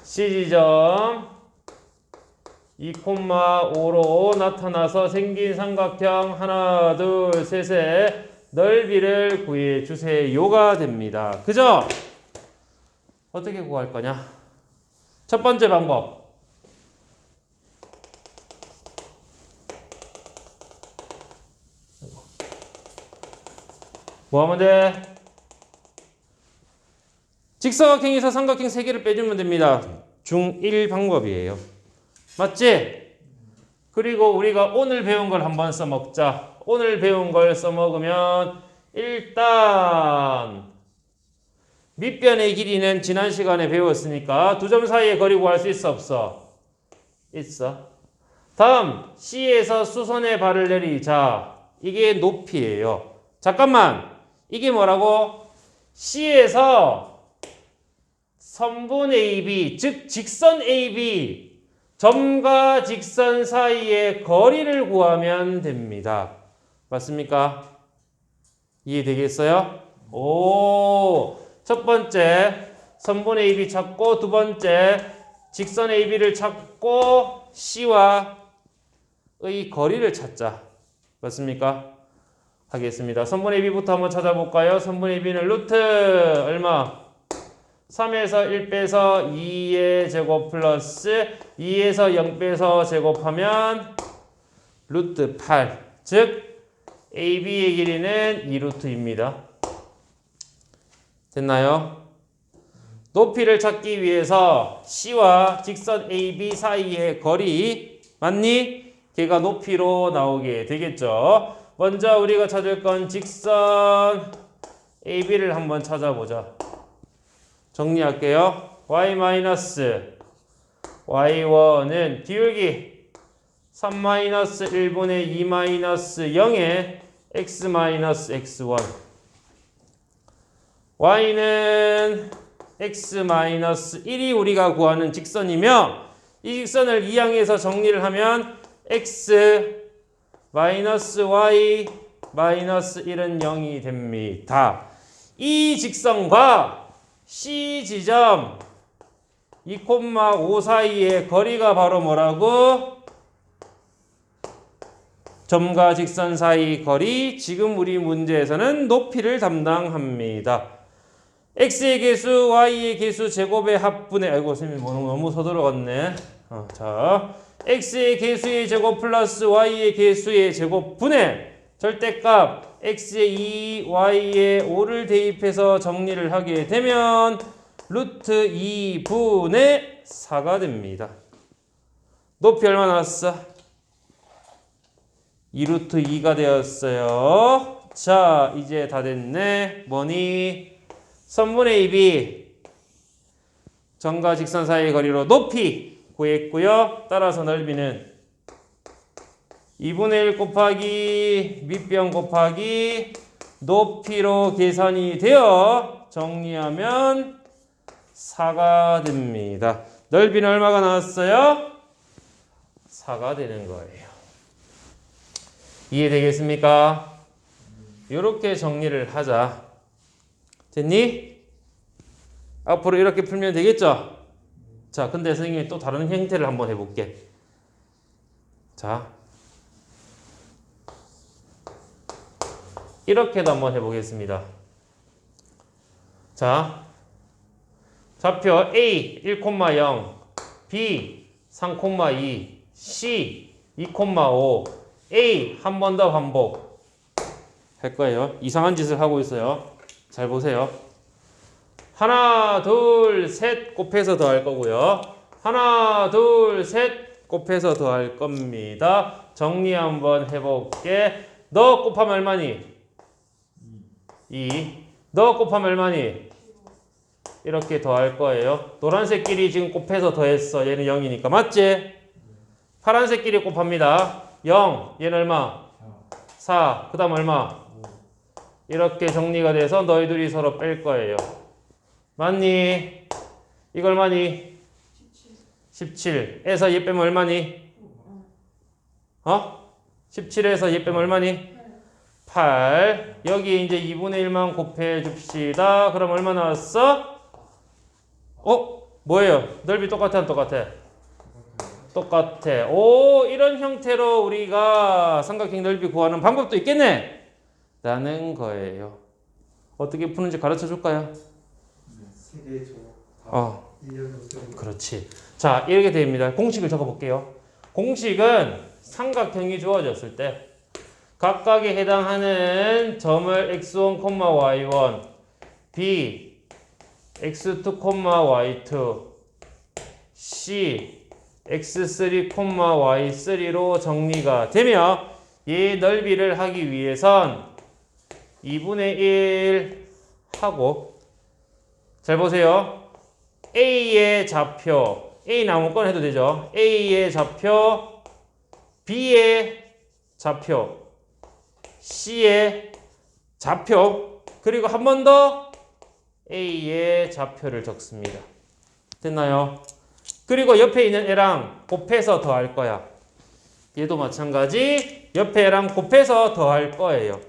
C 지점 2,5로 나타나서 생긴 삼각형 하나, 둘, 셋의 넓이를 구해주세요가 됩니다. 그죠? 어떻게 구할 거냐? 첫 번째 방법. 뭐 하면 돼? 직사각형에서 삼각형 3개를 빼주면 됩니다. 중1 방법이에요. 맞지? 그리고 우리가 오늘 배운 걸 한번 써먹자. 오늘 배운 걸 써먹으면 일단 밑변의 길이는 지난 시간에 배웠으니까 두 점 사이의 거리 구할 수 있어 없어? 있어. 다음 C에서 수선의 발을 내리자. 이게 높이예요. 잠깐만. 이게 뭐라고? C에서 선분 AB, 즉 직선 AB, 점과 직선 사이의 거리를 구하면 됩니다. 맞습니까? 이해되겠어요? 오, 첫 번째 선분 AB 찾고, 두 번째 직선 AB를 찾고 C와의 거리를 찾자. 맞습니까? 하겠습니다. 선분 AB부터 한번 찾아볼까요? 선분 AB는 루트 얼마? 3에서 1 빼서 2의 제곱 플러스 2에서 0 빼서 제곱하면 루트 8. 즉 AB의 길이는 2루트입니다. 됐나요? 높이를 찾기 위해서 C와 직선 AB 사이의 거리 맞니? 걔가 높이로 나오게 되겠죠. 먼저 우리가 찾을 건 직선 AB를 한번 찾아보자. 정리할게요. y-y1은 기울기 3-1분의 2-0의 x-x1 y는 x-1이 우리가 구하는 직선이며 이 직선을 이항해서 정리를 하면 x y 1은 0이 됩니다. 이 직선과 C 지점 2,5 사이의 거리가 바로 뭐라고? 점과 직선 사이 거리. 지금 우리 문제에서는 높이를 담당합니다. x의 개수, y의 개수 제곱의 합분의, 아이고 선생님 너무 서둘러갔네. 자, x의 개수의 제곱 플러스 y의 개수의 제곱 분의 절대값 x의 2, y의 5를 대입해서 정리를 하게 되면 루트 2분의 4가 됩니다. 높이 얼마 나왔어? 2루트 2가 되었어요. 자, 이제 다 됐네. 뭐니? 선분 AB 점과 직선 사이의 거리로 높이 구했고요. 따라서 넓이는 2분의 1 곱하기 밑변 곱하기 높이로 계산이 되어 정리하면 4가 됩니다. 넓이는 얼마가 나왔어요? 4가 되는 거예요. 이해되겠습니까? 이렇게 정리를 하자. 됐니? 앞으로 이렇게 풀면 되겠죠? 자, 근데 선생님이 또 다른 형태를 한번 해볼게. 자, 이렇게도 한번 해보겠습니다. 자, 좌표 A 1,0, B 3,2, C 2,5, A 한 번 더 반복 할 거예요. 이상한 짓을 하고 있어요. 잘 보세요. 하나, 둘, 셋 곱해서 더할 거고요. 하나, 둘, 셋 곱해서 더할 겁니다. 정리 한번 해볼게. 너 곱하면 얼마니? 2. 너 곱하면 얼마니? 이렇게 더할 거예요. 노란색끼리 지금 곱해서 더했어. 얘는 0이니까. 맞지? 파란색끼리 곱합니다. 0. 얘는 얼마? 4. 그 다음 얼마? 이렇게 정리가 돼서 너희 둘이 서로 뺄 거예요. 맞니? 이거 얼마니? 17에서 얘 빼면 얼마니? 17에서 얘 빼면 얼마니? 8. 여기 이제 2분의 1만 곱해 줍시다. 그럼 얼마 나왔어? 뭐예요? 넓이 똑같아, 안 똑같아? 똑같아. 오, 이런 형태로 우리가 삼각형 넓이 구하는 방법도 있겠네? 라는 거예요. 어떻게 푸는지 가르쳐 줄까요? 세개 줘. 그렇지. 자, 이렇게 됩니다. 공식을 적어 볼게요. 공식은 삼각형이 주어졌을 때 각각에 해당하는 점을 x1, y1, b, x2, y2, c, x3, y3로 정리가 되며 이 넓이를 하기 위해선 2분의 1 하고 잘 보세요. A의 좌표, A 아무거나 해도 되죠. A의 좌표, B의 좌표, C의 좌표, 그리고 한 번 더 A의 좌표를 적습니다. 됐나요? 그리고 옆에 있는 애랑 곱해서 더할 거야. 얘도 마찬가지 옆에 애랑 곱해서 더할 거예요.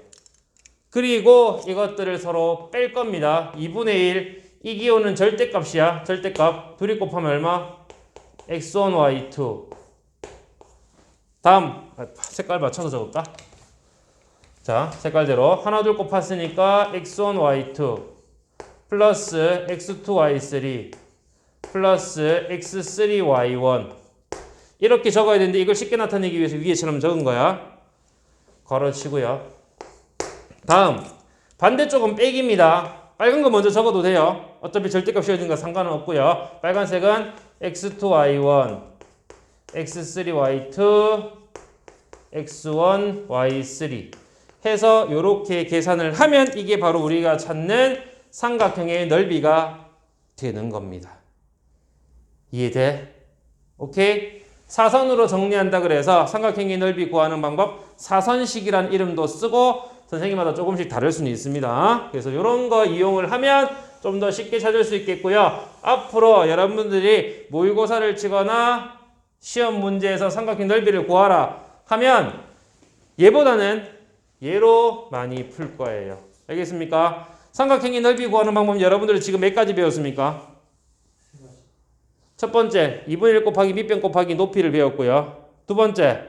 그리고 이것들을 서로 뺄 겁니다. 2분의 1, 이 기호는 절대값이야. 절대값. 둘이 곱하면 얼마? x1, y2. 다음 색깔 맞춰서 적을까? 자, 색깔대로 하나 둘 곱했으니까 x1, y2 플러스 x2, y3 플러스 x3, y1 이렇게 적어야 되는데 이걸 쉽게 나타내기 위해서 위에처럼 적은 거야. 걸어치고요. 다음 반대쪽은 빼기입니다. 빨간 거 먼저 적어도 돼요. 어차피 절대값 씌워진 상관은 없고요. 빨간색은 x2, y1 x3, y2 x1, y3 해서 이렇게 계산을 하면 이게 바로 우리가 찾는 삼각형의 넓이가 되는 겁니다. 이해돼? 오케이? 사선으로 정리한다 그래서 삼각형의 넓이 구하는 방법 사선식이란 이름도 쓰고 선생님마다 조금씩 다를 수는 있습니다. 그래서 이런 거 이용을 하면 좀 더 쉽게 찾을 수 있겠고요. 앞으로 여러분들이 모의고사를 치거나 시험 문제에서 삼각형 넓이를 구하라 하면 얘보다는 얘로 많이 풀 거예요. 알겠습니까? 삼각형의 넓이 구하는 방법 여러분들 지금 몇 가지 배웠습니까? 첫 번째 2분의 1 곱하기 밑변 곱하기 높이를 배웠고요. 두 번째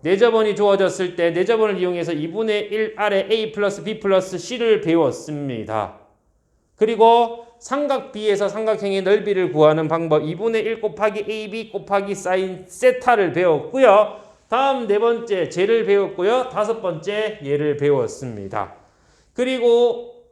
내저번이 주어졌을 때 내저번을 이용해서 2분의 1 아래 A 플러스 B 플러스 C를 배웠습니다. 그리고 삼각 B에서 삼각형의 넓이를 구하는 방법 2분의 1 곱하기 AB 곱하기 사인 세타를 배웠고요. 다음 네 번째 쟤를 배웠고요. 다섯 번째 얘를 배웠습니다. 그리고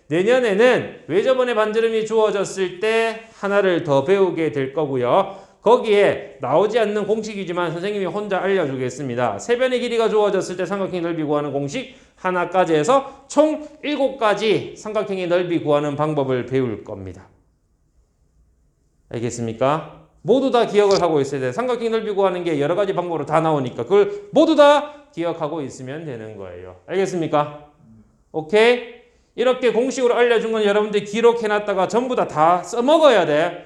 내년에는 외저번의 반지름이 주어졌을 때 하나를 더 배우게 될 거고요. 거기에 나오지 않는 공식이지만 선생님이 혼자 알려주겠습니다. 세변의 길이가 주어졌을 때 삼각형 넓이 구하는 공식 하나까지 해서 총 7가지 삼각형의 넓이 구하는 방법을 배울 겁니다. 알겠습니까? 모두 다 기억을 하고 있어야 돼. 삼각형 넓이 구하는 게 여러 가지 방법으로 다 나오니까 그걸 모두 다 기억하고 있으면 되는 거예요. 알겠습니까? 오케이? 이렇게 공식으로 알려준 건 여러분들이 기록해놨다가 전부 다 써먹어야 돼.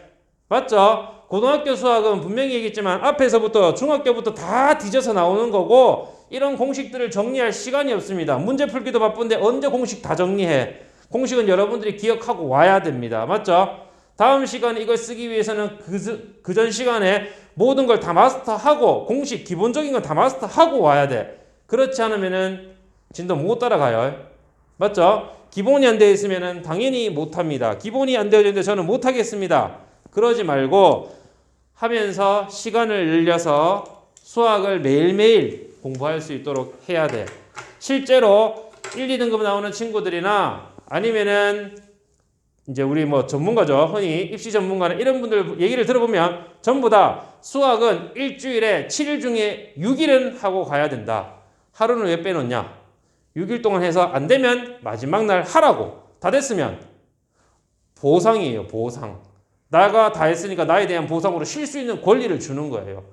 맞죠? 고등학교 수학은 분명히 얘기했지만 앞에서부터 중학교부터 다 뒤져서 나오는 거고 이런 공식들을 정리할 시간이 없습니다. 문제 풀기도 바쁜데 언제 공식 다 정리해? 공식은 여러분들이 기억하고 와야 됩니다. 맞죠? 다음 시간에 이걸 쓰기 위해서는 그전 시간에 모든 걸 다 마스터하고 공식 기본적인 건 다 마스터하고 와야 돼. 그렇지 않으면은 진도 못 따라가요. 맞죠? 기본이 안 되어 있으면은 당연히 못 합니다. 기본이 안 되어 있는데 저는 못 하겠습니다. 그러지 말고 하면서 시간을 늘려서 수학을 매일매일 공부할 수 있도록 해야 돼. 실제로 1, 2등급 나오는 친구들이나 아니면은 이제 우리 뭐 전문가죠. 흔히 입시 전문가는 이런 분들 얘기를 들어보면 전부 다 수학은 일주일에 7일 중에 6일은 하고 가야 된다. 하루는 왜 빼놓냐? 6일 동안 해서 안 되면 마지막 날 하라고. 다 됐으면 보상이에요. 보상. 나가 다 했으니까 나에 대한 보상으로 쉴 수 있는 권리를 주는 거예요.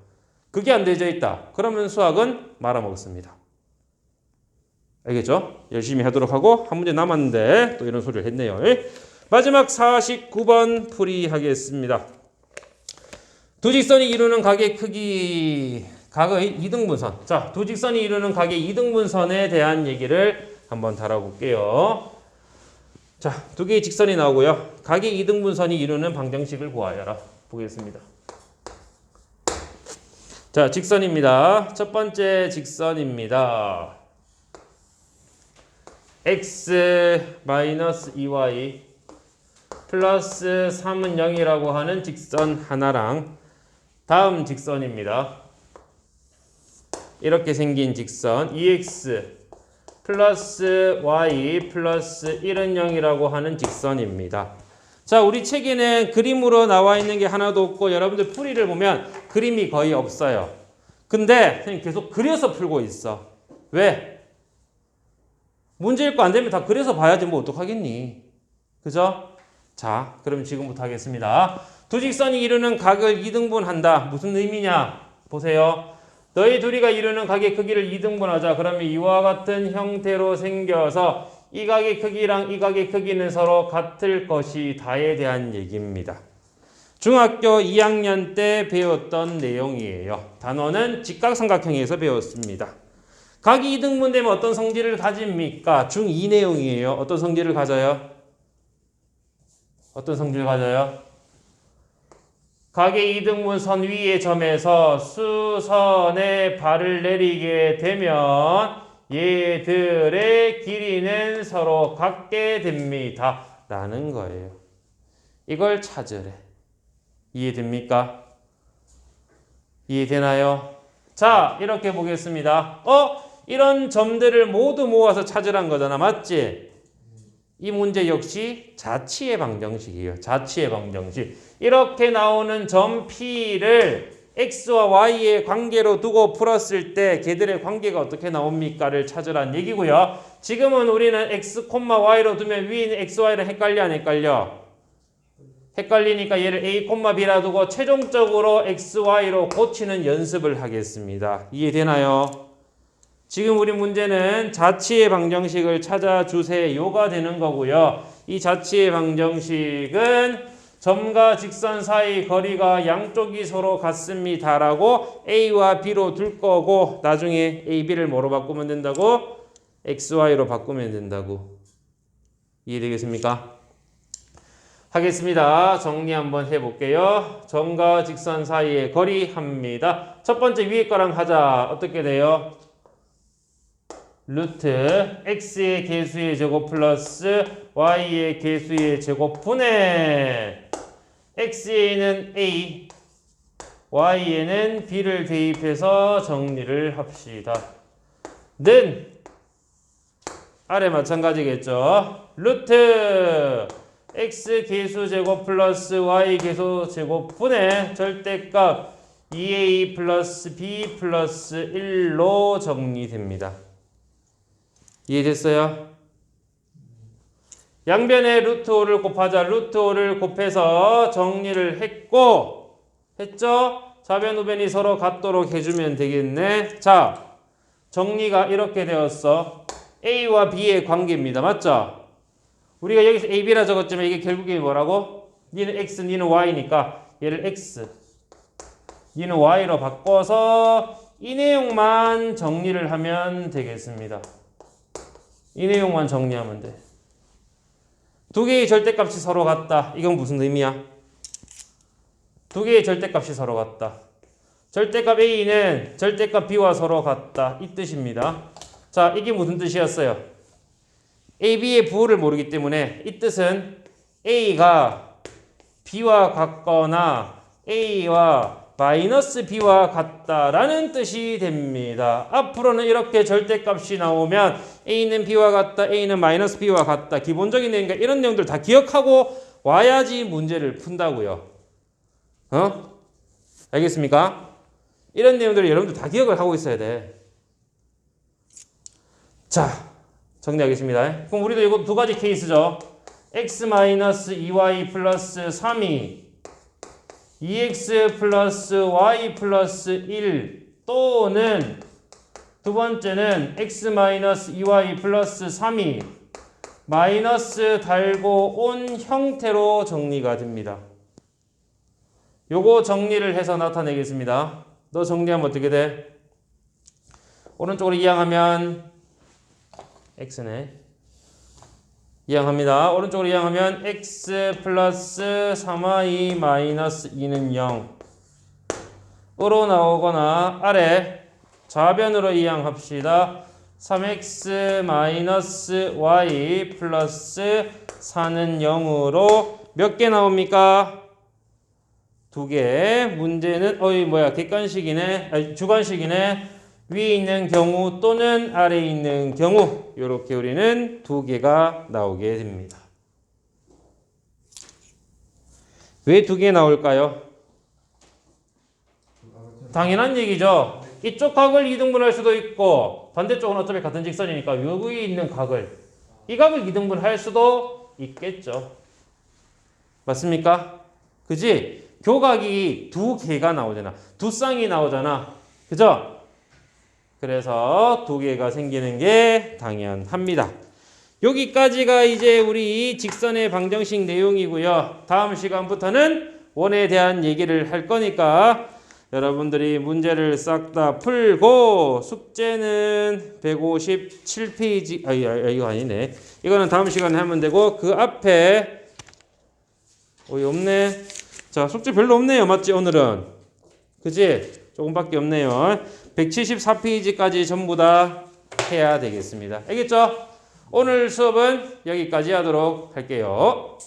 그게 안 되어 있다. 그러면 수학은 말아먹습니다. 알겠죠? 열심히 하도록 하고 한 문제 남았는데 또 이런 소리를 했네요. 마지막 49번 풀이하겠습니다. 두 직선이 이루는 각의 크기, 각의 이등분선. 자, 두 직선이 이루는 각의 이등분선에 대한 얘기를 한번 다뤄볼게요. 자, 두 개의 직선이 나오고요. 각의 이등분선이 이루는 방정식을 구하여라. 보겠습니다. 자, 직선입니다. 첫 번째 직선입니다. x-2y 플러스 3은 0이라고 하는 직선 하나랑 다음 직선입니다. 이렇게 생긴 직선 2x 플러스 y 플러스 1은 0이라고 하는 직선입니다. 자, 우리 책에는 그림으로 나와 있는 게 하나도 없고 여러분들 풀이를 보면 그림이 거의 없어요. 근데 선생님 계속 그려서 풀고 있어. 왜? 문제 읽고 안 되면 다 그려서 봐야지 뭐 어떡하겠니? 그죠? 자, 그럼 지금부터 하겠습니다. 두 직선이 이루는 각을 2등분한다. 무슨 의미냐? 보세요. 너희 둘이가 이루는 각의 크기를 2등분하자. 그러면 이와 같은 형태로 생겨서 이 각의 크기랑 이 각의 크기는 서로 같을 것이다에 대한 얘기입니다. 중학교 2학년 때 배웠던 내용이에요. 단어는 직각삼각형에서 배웠습니다. 각이 2등분되면 어떤 성질을 가집니까? 중2 내용이에요. 어떤 성질을 가져요? 어떤 성질을 가져요? 각의 2등분선 위의 점에서 수선에 발을 내리게 되면 얘들의 길이는 서로 같게 됩니다. 라는 거예요. 이걸 찾으래. 이해됩니까? 이해되나요? 자, 이렇게 보겠습니다. 이런 점들을 모두 모아서 찾으란 거잖아. 맞지? 이 문제 역시 자치의 방정식이에요. 자치의 방정식. 이렇게 나오는 점 P를 X와 Y의 관계로 두고 풀었을 때 걔들의 관계가 어떻게 나옵니까를 찾으란 얘기고요. 지금은 우리는 X, Y로 두면 위에 있는 X, Y랑 헷갈려 안 헷갈려? 헷갈리니까 얘를 A, B라 두고 최종적으로 X, Y로 고치는 연습을 하겠습니다. 이해되나요? 지금 우리 문제는 자치의 방정식을 찾아주세요가 되는 거고요. 이 자치의 방정식은 점과 직선 사이 거리가 양쪽이 서로 같습니다라고 A와 B로 둘 거고 나중에 A, B를 뭐로 바꾸면 된다고? X, Y로 바꾸면 된다고. 이해되겠습니까? 하겠습니다. 정리 한번 해볼게요. 점과 직선 사이의 거리 합니다. 첫 번째 위에 거랑 하자. 어떻게 돼요? 루트 x의 개수의 제곱 플러스 y의 개수의 제곱분의 x에는 a, y에는 b를 대입해서 정리를 합시다. 는 아래 마찬가지겠죠. 루트 x 개수 제곱 플러스 y 개수 제곱분의 절대값 2a 플러스 b 플러스 1로 정리됩니다. 이해됐어요? 양변에 루트 5를 곱하자. 루트 5를 곱해서 정리를 했죠? 좌변 우변이 서로 같도록 해주면 되겠네. 자, 정리가 이렇게 되었어. A와 B의 관계입니다. 맞죠? 우리가 여기서 A, B라 적었지만 이게 결국에 뭐라고? 니는 X, 니는 Y니까 얘를 X, 니는 Y로 바꿔서 이 내용만 정리를 하면 되겠습니다. 이 내용만 정리하면 돼. 두 개의 절대값이 서로 같다. 이건 무슨 의미야? 두 개의 절대값이 서로 같다. 절대값 A는 절대값 B와 서로 같다. 이 뜻입니다. 자, 이게 무슨 뜻이었어요? A, B의 부호를 모르기 때문에 이 뜻은 A가 B와 같거나 A와 마이너스 B와 같다라는 뜻이 됩니다. 앞으로는 이렇게 절대값이 나오면 A는 B와 같다, A는 마이너스 B와 같다. 기본적인 내용이니까 이런 내용들 다 기억하고 와야지 문제를 푼다고요. 알겠습니까? 이런 내용들을 여러분들 다 기억을 하고 있어야 돼. 자, 정리하겠습니다. 그럼 우리도 이거 두 가지 케이스죠. x-2y 플러스 3이 2x 플러스 y 플러스 1 또는 두 번째는 x-2y 플러스 3이 마이너스 달고 온 형태로 정리가 됩니다. 요거 정리를 해서 나타내겠습니다. 너 정리하면 어떻게 돼? 오른쪽으로 이항하면 x네. 이항합니다. 오른쪽으로 이항하면 x 플러스 3y 마이너스 2는 0으로 나오거나 아래 좌변으로 이항합시다. 3x 마이너스 y 플러스 4는 0으로 몇 개 나옵니까? 두 개. 문제는 객관식이네. 아니, 주관식이네. 위에 있는 경우 또는 아래에 있는 경우 이렇게 우리는 두 개가 나오게 됩니다. 왜 두 개 나올까요? 당연한 얘기죠. 이쪽 각을 이등분할 수도 있고 반대쪽은 어차피 같은 직선이니까 여기에 있는 각을 이 각을 이등분할 수도 있겠죠. 맞습니까? 그지? 교각이 두 개가 나오잖아. 두 쌍이 나오잖아. 그죠? 그래서 두 개가 생기는 게 당연합니다. 여기까지가 이제 우리 직선의 방정식 내용이고요. 다음 시간부터는 원에 대한 얘기를 할 거니까 여러분들이 문제를 싹 다 풀고 숙제는 157페이지 이거 아니네. 이거는 다음 시간에 하면 되고 그 앞에 없네. 자, 숙제 별로 없네요. 맞지? 오늘은. 그지? 조금밖에 없네요. 174페이지까지 전부 다 해야 되겠습니다. 알겠죠? 오늘 수업은 여기까지 하도록 할게요.